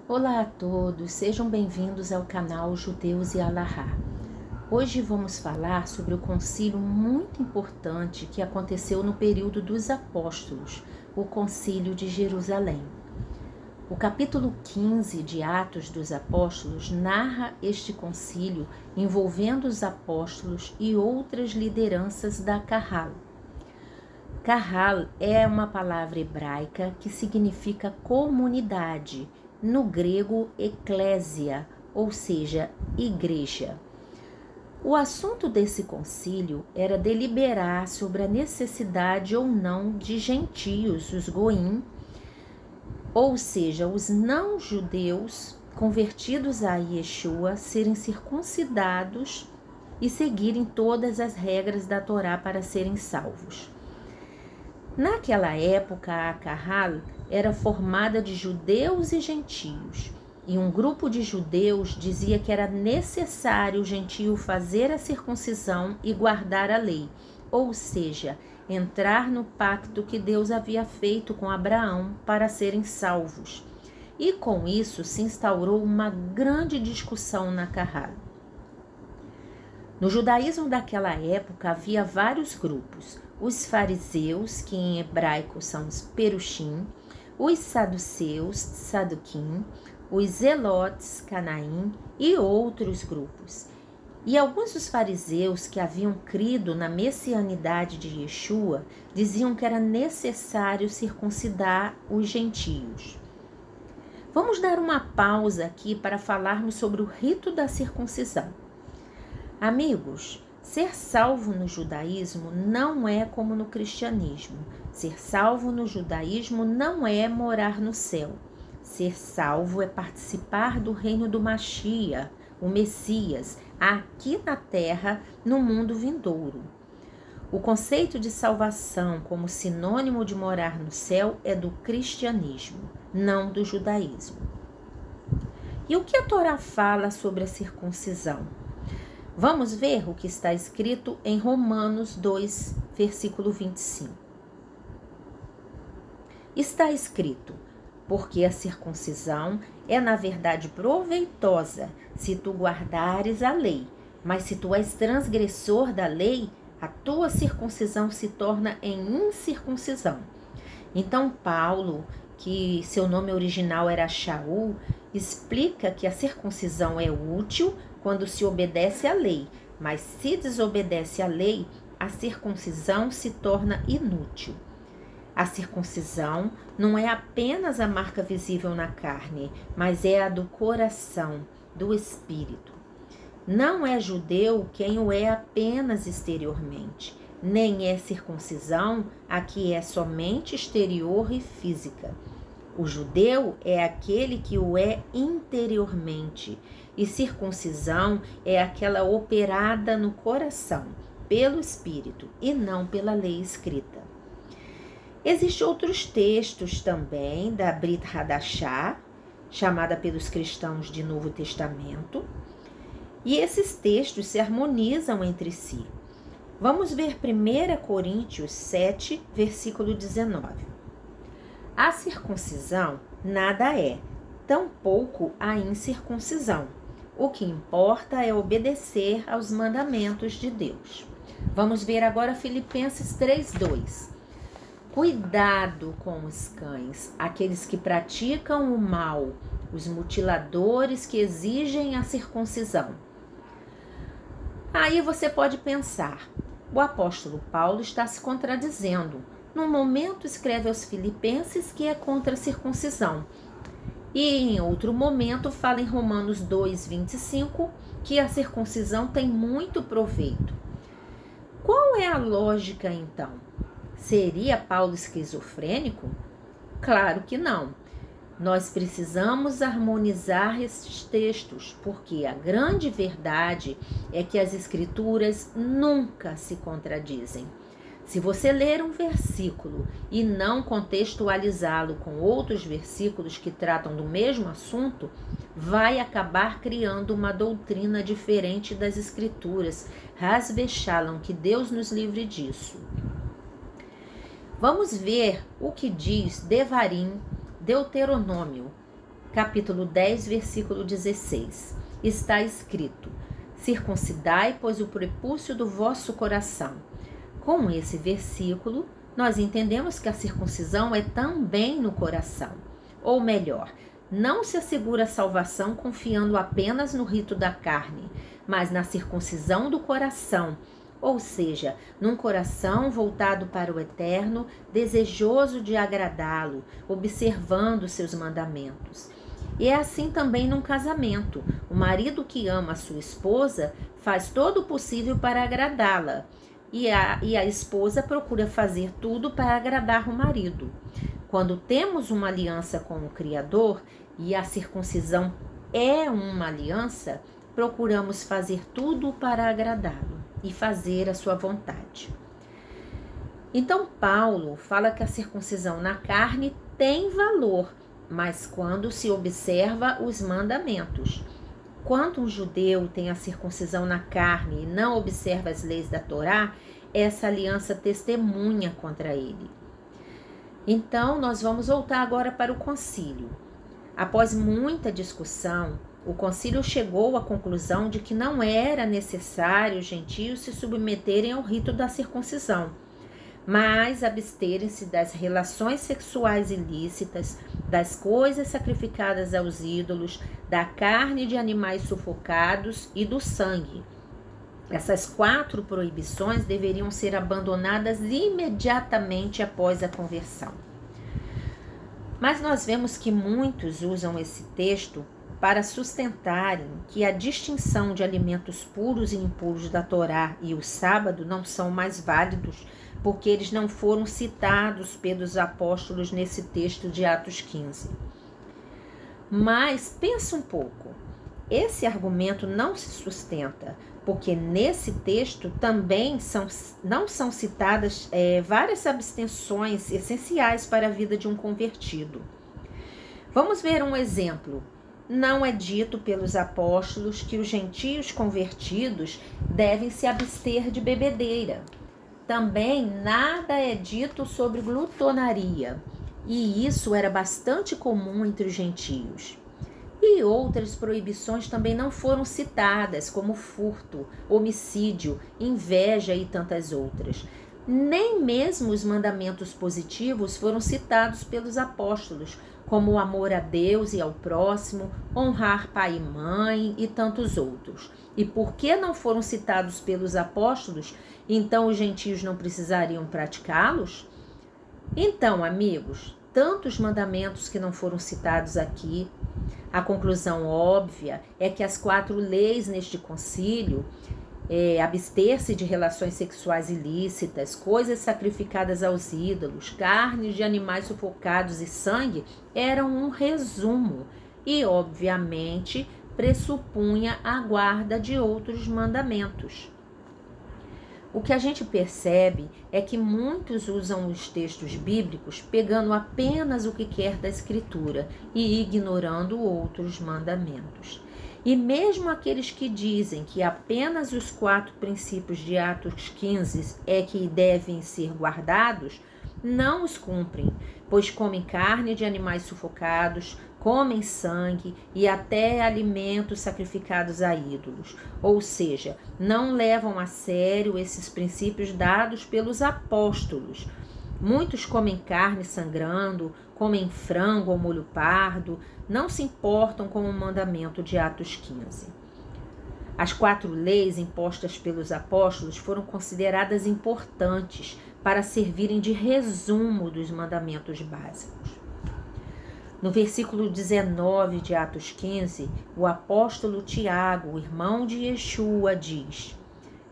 Olá a todos, sejam bem-vindos ao canal Judeus e Alahá. Hoje vamos falar sobre o concílio muito importante que aconteceu no período dos apóstolos, o Concílio de Jerusalém. O capítulo 15 de Atos dos Apóstolos narra este concílio envolvendo os apóstolos e outras lideranças da Kahal. Kahal é uma palavra hebraica que significa comunidade, no grego eclésia, ou seja, igreja. O assunto desse concílio era deliberar sobre a necessidade ou não de gentios, os goim, ou seja, os não-judeus convertidos a Yeshua, serem circuncidados e seguirem todas as regras da Torá para serem salvos. Naquela época, a Kahal era formada de judeus e gentios, e um grupo de judeus dizia que era necessário o gentio fazer a circuncisão e guardar a lei, ou seja, entrar no pacto que Deus havia feito com Abraão para serem salvos. E com isso se instaurou uma grande discussão na Kahal. No judaísmo daquela época havia vários grupos: os fariseus, que em hebraico são os perushim, os saduceus, saduquim, os zelotes, canaim e outros grupos. E alguns dos fariseus que haviam crido na messianidade de Yeshua diziam que era necessário circuncidar os gentios. Vamos dar uma pausa aqui para falarmos sobre o rito da circuncisão. Amigos, ser salvo no judaísmo não é como no cristianismo. Ser salvo no judaísmo não é morar no céu. Ser salvo é participar do reino do Mashiach, o Messias, aqui na terra, no mundo vindouro. O conceito de salvação como sinônimo de morar no céu é do cristianismo, não do judaísmo. E o que a Torá fala sobre a circuncisão? Vamos ver o que está escrito em Romanos 2, versículo 25. Está escrito: porque a circuncisão é na verdade proveitosa se tu guardares a lei, mas se tu és transgressor da lei, a tua circuncisão se torna em incircuncisão. Então Paulo, que seu nome original era Shaul, explica que a circuncisão é útil quando se obedece à lei, mas se desobedece à lei, a circuncisão se torna inútil. A circuncisão não é apenas a marca visível na carne, mas é a do coração, do espírito. Não é judeu quem o é apenas exteriormente, nem é circuncisão a que é somente exterior e física. O judeu é aquele que o é interiormente, e circuncisão é aquela operada no coração, pelo Espírito, e não pela lei escrita. Existem outros textos também da Brit Hadashah, chamada pelos cristãos de Novo Testamento, e esses textos se harmonizam entre si. Vamos ver 1 Coríntios 7, versículo 19. A circuncisão nada é, tampouco a incircuncisão. O que importa é obedecer aos mandamentos de Deus. Vamos ver agora Filipenses 3:2. Cuidado com os cães, aqueles que praticam o mal, os mutiladores que exigem a circuncisão. Aí você pode pensar, o apóstolo Paulo está se contradizendo. Num momento escreve aos filipenses que é contra a circuncisão. E em outro momento fala em Romanos 2:25 que a circuncisão tem muito proveito. Qual é a lógica então? Seria Paulo esquizofrênico? Claro que não. Nós precisamos harmonizar esses textos, porque a grande verdade é que as escrituras nunca se contradizem. Se você ler um versículo e não contextualizá-lo com outros versículos que tratam do mesmo assunto, vai acabar criando uma doutrina diferente das escrituras. Has v'shalom, que Deus nos livre disso. Vamos ver o que diz Devarim, Deuteronômio, capítulo 10, versículo 16. Está escrito: circuncidai, pois, o prepúcio do vosso coração. Com esse versículo, nós entendemos que a circuncisão é também no coração. Ou melhor, não se assegura a salvação confiando apenas no rito da carne, mas na circuncisão do coração, ou seja, num coração voltado para o eterno, desejoso de agradá-lo, observando seus mandamentos. E é assim também num casamento. O marido que ama a sua esposa faz todo o possível para agradá-la, e a esposa procura fazer tudo para agradar o marido. Quando temos uma aliança com o Criador, e a circuncisão é uma aliança, procuramos fazer tudo para agradá-lo e fazer a sua vontade. Então, Paulo fala que a circuncisão na carne tem valor, mas quando se observa os mandamentos. Quando um judeu tem a circuncisão na carne e não observa as leis da Torá, essa aliança testemunha contra ele. Então, nós vamos voltar agora para o concílio. Após muita discussão, o concílio chegou à conclusão de que não era necessário os gentios se submeterem ao rito da circuncisão, mas absterem-se das relações sexuais ilícitas, das coisas sacrificadas aos ídolos, da carne de animais sufocados e do sangue. Essas 4 proibições deveriam ser abandonadas imediatamente após a conversão. Mas nós vemos que muitos usam esse texto para sustentarem que a distinção de alimentos puros e impuros da Torá e o sábado não são mais válidos, porque eles não foram citados pelos apóstolos nesse texto de Atos 15. Mas pensa um pouco, esse argumento não se sustenta, porque nesse texto também não são citadas várias abstenções essenciais para a vida de um convertido. Vamos ver um exemplo. Não é dito pelos apóstolos que os gentios convertidos devem se abster de bebedeira. Também nada é dito sobre glutonaria, e isso era bastante comum entre os gentios. E outras proibições também não foram citadas, como furto, homicídio, inveja e tantas outras. Nem mesmo os mandamentos positivos foram citados pelos apóstolos, como o amor a Deus e ao próximo, honrar pai e mãe e tantos outros. E porque não foram citados pelos apóstolos, então os gentios não precisariam praticá-los? Então, amigos, tantos mandamentos que não foram citados aqui. A conclusão óbvia é que as 4 leis neste concílio, abster-se de relações sexuais ilícitas, coisas sacrificadas aos ídolos, carnes de animais sufocados e sangue, eram um resumo e, obviamente, pressupunha a guarda de outros mandamentos. O que a gente percebe é que muitos usam os textos bíblicos pegando apenas o que quer da Escritura e ignorando outros mandamentos. E mesmo aqueles que dizem que apenas os 4 princípios de Atos 15 é que devem ser guardados, não os cumprem, pois comem carne de animais sufocados, comem sangue e até alimentos sacrificados a ídolos. Ou seja, não levam a sério esses princípios dados pelos apóstolos. Muitos comem carne sangrando, comem frango ou molho pardo, não se importam com o mandamento de Atos 15. As 4 leis impostas pelos apóstolos foram consideradas importantes para servirem de resumo dos mandamentos básicos. No versículo 19 de Atos 15, o apóstolo Tiago, o irmão de Yeshua, diz: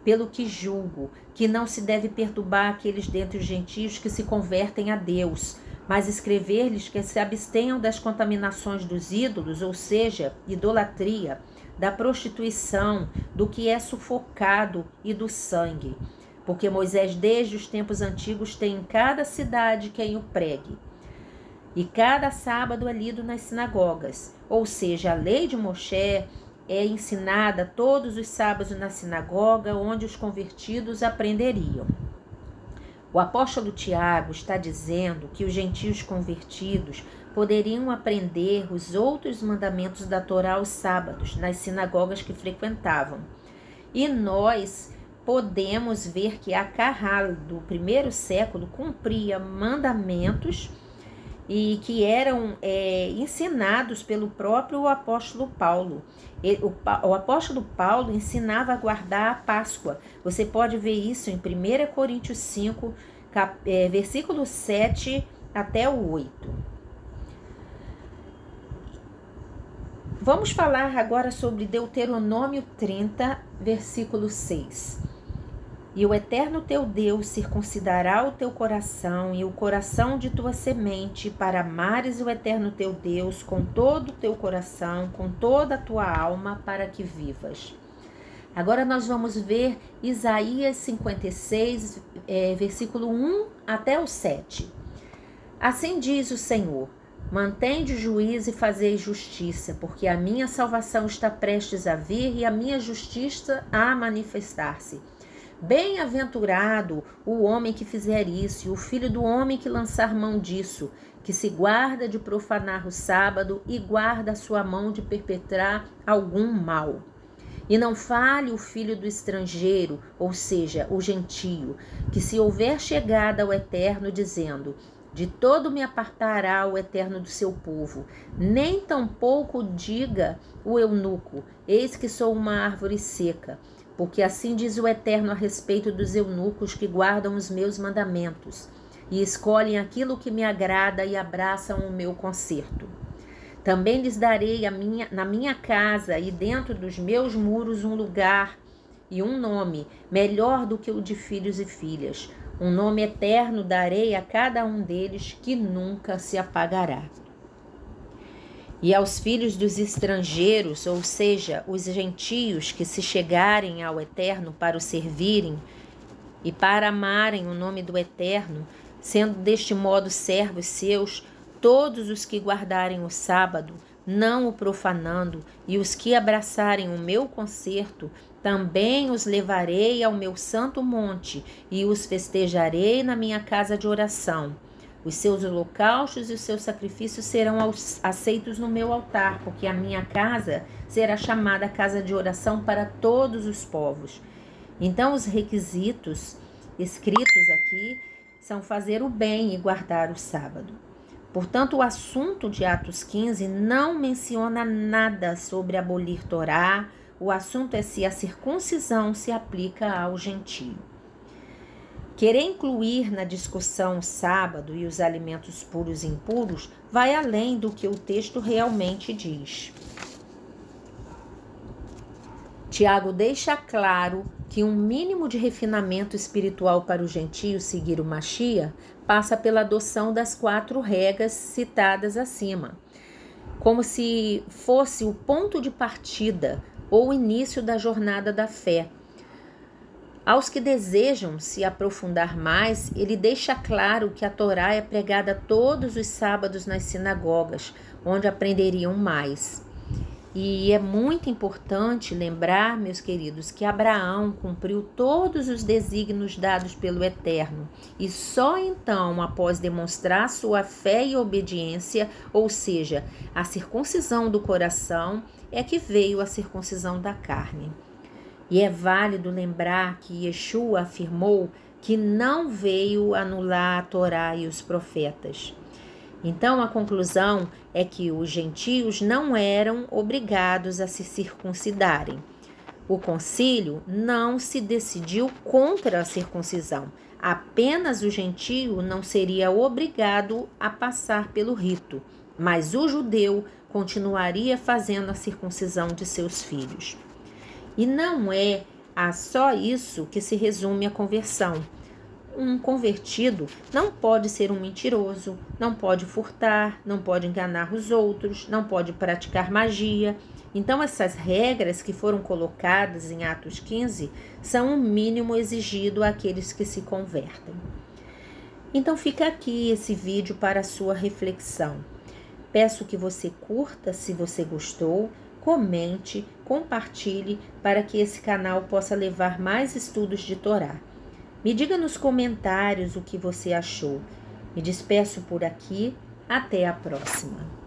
pelo que julgo que não se deve perturbar aqueles dentre os gentios que se convertem a Deus, mas escrever-lhes que se abstenham das contaminações dos ídolos, ou seja, idolatria, da prostituição, do que é sufocado e do sangue. Porque Moisés, desde os tempos antigos, tem em cada cidade quem o pregue. E cada sábado é lido nas sinagogas, ou seja, a lei de Moshe é ensinada todos os sábados na sinagoga, onde os convertidos aprenderiam. O apóstolo Tiago está dizendo que os gentios convertidos poderiam aprender os outros mandamentos da Torá aos sábados, nas sinagogas que frequentavam. E nós podemos ver que a Kahal do primeiro século cumpria mandamentos e que eram ensinados pelo próprio apóstolo Paulo. O apóstolo Paulo ensinava a guardar a Páscoa. Você pode ver isso em 1 Coríntios 5, versículo 7 até o 8. Vamos falar agora sobre Deuteronômio 30, versículo 6. E o Eterno teu Deus circuncidará o teu coração e o coração de tua semente, para amares o Eterno teu Deus com todo o teu coração, com toda a tua alma, para que vivas. Agora nós vamos ver Isaías 56, versículo 1 até o 7. Assim diz o Senhor: mantende o juízo e fazei justiça, porque a minha salvação está prestes a vir e a minha justiça a manifestar-se. Bem-aventurado o homem que fizer isso, e o filho do homem que lançar mão disso, que se guarda de profanar o sábado e guarda a sua mão de perpetrar algum mal. E não fale o filho do estrangeiro, ou seja, o gentio, que se houver chegada ao Eterno, dizendo: de todo me apartará o Eterno do seu povo. Nem tampouco diga o eunuco: eis que sou uma árvore seca. Porque assim diz o Eterno a respeito dos eunucos que guardam os meus mandamentos e escolhem aquilo que me agrada e abraçam o meu conserto. Também lhes darei na minha casa e dentro dos meus muros um lugar e um nome melhor do que o de filhos e filhas. Um nome eterno darei a cada um deles, que nunca se apagará. E aos filhos dos estrangeiros, ou seja, os gentios que se chegarem ao Eterno para o servirem e para amarem o nome do Eterno, sendo deste modo servos seus, todos os que guardarem o sábado, não o profanando, e os que abraçarem o meu concerto, também os levarei ao meu santo monte e os festejarei na minha casa de oração. Os seus holocaustos e os seus sacrifícios serão aceitos no meu altar, porque a minha casa será chamada casa de oração para todos os povos. Então, os requisitos escritos aqui são fazer o bem e guardar o sábado. Portanto, o assunto de Atos 15 não menciona nada sobre abolir Torá. O assunto é se a circuncisão se aplica ao gentio. Querer incluir na discussão o sábado e os alimentos puros e impuros vai além do que o texto realmente diz. Tiago deixa claro que um mínimo de refinamento espiritual para o gentio seguir o Machia passa pela adoção das 4 regras citadas acima, como se fosse o ponto de partida ou o início da jornada da fé. Aos que desejam se aprofundar mais, ele deixa claro que a Torá é pregada todos os sábados nas sinagogas, onde aprenderiam mais. E é muito importante lembrar, meus queridos, que Abraão cumpriu todos os desígnios dados pelo Eterno, e só então, após demonstrar sua fé e obediência, ou seja, a circuncisão do coração, é que veio a circuncisão da carne. E é válido lembrar que Yeshua afirmou que não veio anular a Torá e os profetas. Então, a conclusão é que os gentios não eram obrigados a se circuncidarem. O concílio não se decidiu contra a circuncisão. Apenas o gentio não seria obrigado a passar pelo rito, mas o judeu continuaria fazendo a circuncisão de seus filhos. E não é a só isso que se resume a conversão. Um convertido não pode ser um mentiroso, não pode furtar, não pode enganar os outros, não pode praticar magia. Então, essas regras que foram colocadas em Atos 15 são o mínimo exigido àqueles que se convertem. Então, fica aqui esse vídeo para a sua reflexão. Peço que você curta se você gostou, comente, compartilhe para que esse canal possa levar mais estudos de Torá. Me diga nos comentários o que você achou. Me despeço por aqui. Até a próxima!